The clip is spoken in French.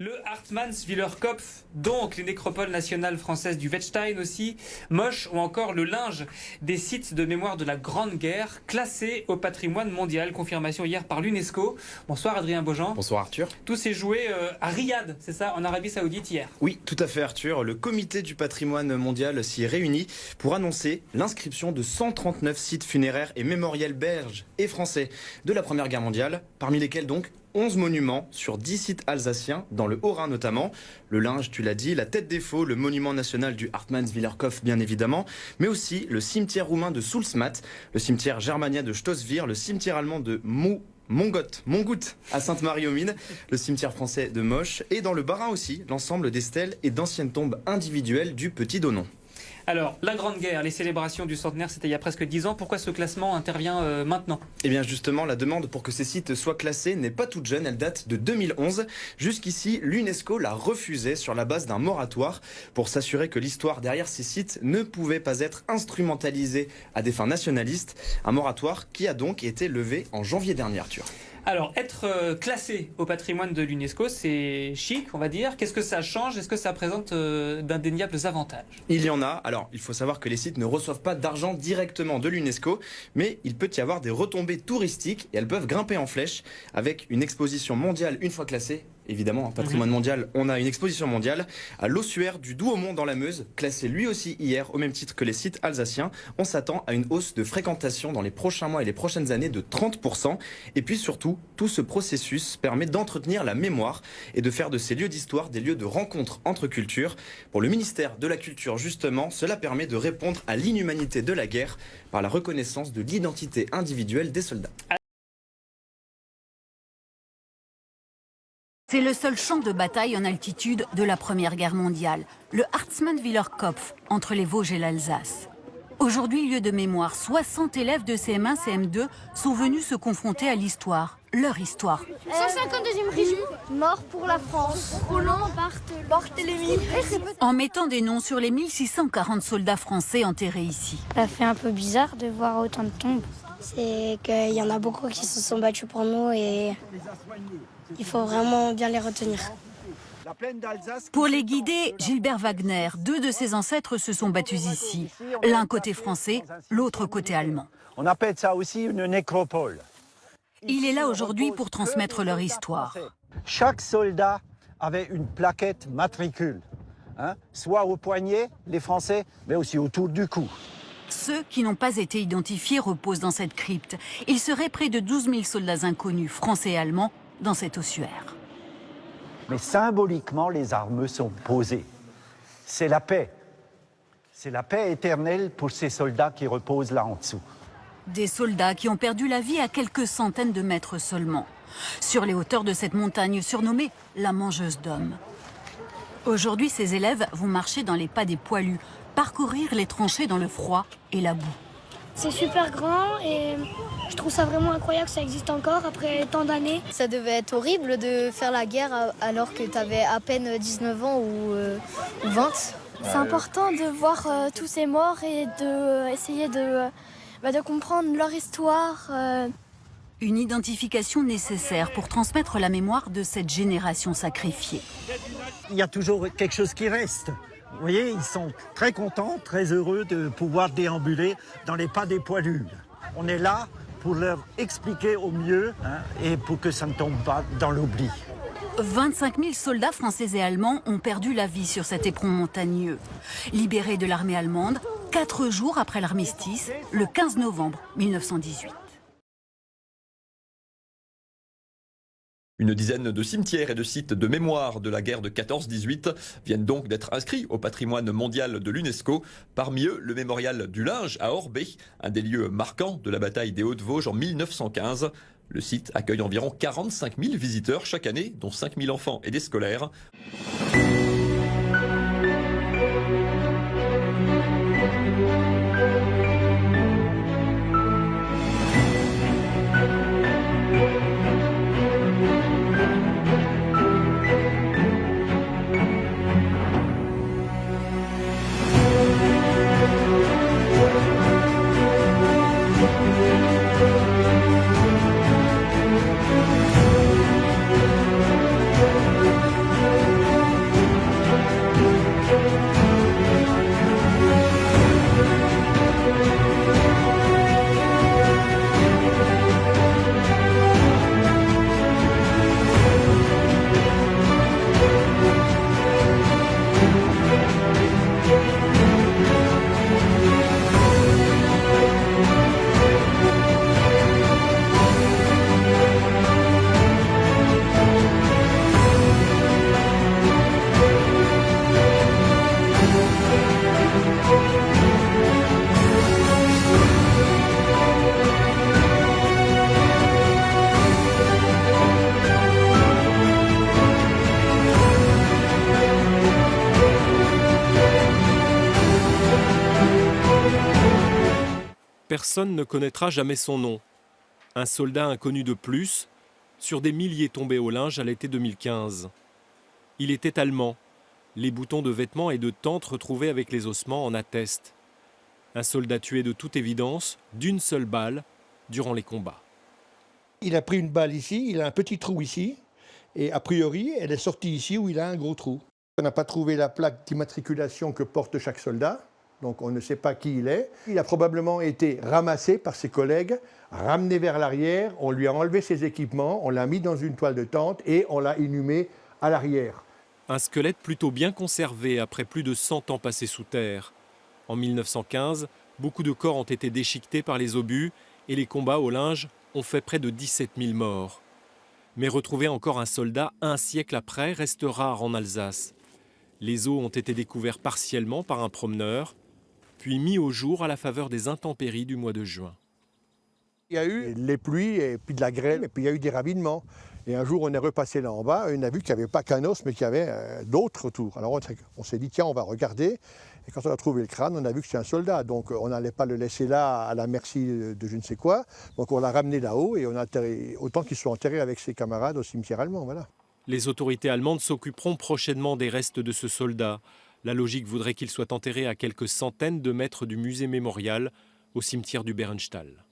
Le Hartmannswiller Kopf, donc les nécropoles nationales françaises du Wettstein aussi, Moche ou encore le linge des sites de mémoire de la Grande Guerre, classés au patrimoine mondial. Confirmation hier par l'UNESCO. Bonsoir Adrien Beaujean. Bonsoir Arthur. Tout s'est joué à Riyad, c'est ça, en Arabie Saoudite hier. Oui, tout à fait Arthur. Le comité du patrimoine mondial s'y est réuni pour annoncer l'inscription de 139 sites funéraires et mémoriels belges et français de la Première Guerre mondiale, parmi lesquels donc 11 monuments sur 10 sites alsaciens, dans le Haut-Rhin notamment. Le linge, tu l'as dit, la tête des faux, le monument national du Hartmannswiller Kopf, bien évidemment, mais aussi le cimetière roumain de Soulsmatt, le cimetière germanien de Stosswir, le cimetière allemand de Mongut à Sainte-Marie-aux-Mines, le cimetière français de Moche, et dans le Bas-Rhin aussi, l'ensemble des stèles et d'anciennes tombes individuelles du Petit Donon. Alors, la Grande Guerre, les célébrations du centenaire, c'était il y a presque 10 ans. Pourquoi ce classement intervient maintenant ? Eh bien justement, la demande pour que ces sites soient classés n'est pas toute jeune, elle date de 2011. Jusqu'ici, l'UNESCO l'a refusé sur la base d'un moratoire pour s'assurer que l'histoire derrière ces sites ne pouvait pas être instrumentalisée à des fins nationalistes. Un moratoire qui a donc été levé en janvier dernier, Arthur. Alors, être classé au patrimoine de l'UNESCO, c'est chic, on va dire. Qu'est-ce que ça change ? Est-ce que ça présente d'indéniables avantages ? Il y en a. Alors, il faut savoir que les sites ne reçoivent pas d'argent directement de l'UNESCO, mais il peut y avoir des retombées touristiques et elles peuvent grimper en flèche avec une exposition mondiale une fois classée. Évidemment, en patrimoine mondial, on a une exposition mondiale à l'ossuaire du Douaumont dans la Meuse, classé lui aussi hier au même titre que les sites alsaciens. On s'attend à une hausse de fréquentation dans les prochains mois et les prochaines années de 30%. Et puis surtout, tout ce processus permet d'entretenir la mémoire et de faire de ces lieux d'histoire des lieux de rencontre entre cultures. Pour le ministère de la Culture, justement, cela permet de répondre à l'inhumanité de la guerre par la reconnaissance de l'identité individuelle des soldats. C'est le seul champ de bataille en altitude de la Première Guerre mondiale, le Hartmannswiller Kopf, entre les Vosges et l'Alsace. Aujourd'hui, lieu de mémoire, 60 élèves de CM1, CM2 sont venus se confronter à l'histoire, leur histoire. 152e régiment, mort pour la France. Roland Barthélemy. En mettant des noms sur les 1640 soldats français enterrés ici. Ça fait un peu bizarre de voir autant de tombes. C'est qu'il y en a beaucoup qui se sont battus pour nous et il faut vraiment bien les retenir. Pour les guider, Gilbert Wagner, deux de ses ancêtres se sont battus ici. L'un côté français, l'autre côté allemand. On appelle ça aussi une nécropole. Il est là aujourd'hui pour transmettre leur histoire. Chaque soldat avait une plaquette matricule, soit au poignet, les Français, mais aussi autour du cou. Ceux qui n'ont pas été identifiés reposent dans cette crypte. Il serait près de 12 000 soldats inconnus, français et allemands, dans cet ossuaire. Mais symboliquement, les armes sont posées. C'est la paix. C'est la paix éternelle pour ces soldats qui reposent là en dessous. Des soldats qui ont perdu la vie à quelques centaines de mètres seulement, sur les hauteurs de cette montagne surnommée la mangeuse d'hommes. Aujourd'hui, ces élèves vont marcher dans les pas des poilus, parcourir les tranchées dans le froid et la boue. C'est super grand et je trouve ça vraiment incroyable que ça existe encore après tant d'années. Ça devait être horrible de faire la guerre alors que tu avais à peine 19 ans ou 20. C'est important de voir tous ces morts et d'essayer de comprendre leur histoire. Une identification nécessaire pour transmettre la mémoire de cette génération sacrifiée. Il y a toujours quelque chose qui reste. Vous voyez, ils sont très contents, très heureux de pouvoir déambuler dans les pas des poilus. On est là pour leur expliquer au mieux et pour que ça ne tombe pas dans l'oubli. 25 000 soldats français et allemands ont perdu la vie sur cet éperon montagneux. Libérés de l'armée allemande, 4 jours après l'armistice, le 15 novembre 1918. Une dizaine de cimetières et de sites de mémoire de la guerre de 14-18 viennent donc d'être inscrits au patrimoine mondial de l'UNESCO. Parmi eux, le mémorial du linge à Orbey, un des lieux marquants de la bataille des Hauts-de-Vosges en 1915. Le site accueille environ 45 000 visiteurs chaque année, dont 5 000 enfants et des scolaires. Personne ne connaîtra jamais son nom. Un soldat inconnu de plus, sur des milliers tombés au linge à l'été 2015. Il était allemand. Les boutons de vêtements et de tentes retrouvés avec les ossements en attestent. Un soldat tué de toute évidence, d'une seule balle, durant les combats. Il a pris une balle ici, il a un petit trou ici, et a priori, elle est sortie ici où il a un gros trou. On n'a pas trouvé la plaque d'immatriculation que porte chaque soldat, donc on ne sait pas qui il est. Il a probablement été ramassé par ses collègues, ramené vers l'arrière, on lui a enlevé ses équipements, on l'a mis dans une toile de tente et on l'a inhumé à l'arrière. Un squelette plutôt bien conservé après plus de 100 ans passés sous terre. En 1915, beaucoup de corps ont été déchiquetés par les obus et les combats au linge ont fait près de 17 000 morts. Mais retrouver encore un soldat un siècle après reste rare en Alsace. Les os ont été découverts partiellement par un promeneur, puis mis au jour à la faveur des intempéries du mois de juin. Il y a eu les pluies et puis de la grêle, et puis il y a eu des ravinements. Et un jour, on est repassé là en bas, et on a vu qu'il n'y avait pas qu'un os, mais qu'il y avait d'autres autour. Alors on s'est dit, tiens, on va regarder. Et quand on a trouvé le crâne, on a vu que c'était un soldat. Donc on n'allait pas le laisser là à la merci de je ne sais quoi. Donc on l'a ramené là-haut et on a enterré, autant qu'il soit enterré avec ses camarades au cimetière allemand. Voilà. Les autorités allemandes s'occuperont prochainement des restes de ce soldat. La logique voudrait qu'il soit enterré à quelques centaines de mètres du musée mémorial, au cimetière du Bärenstall.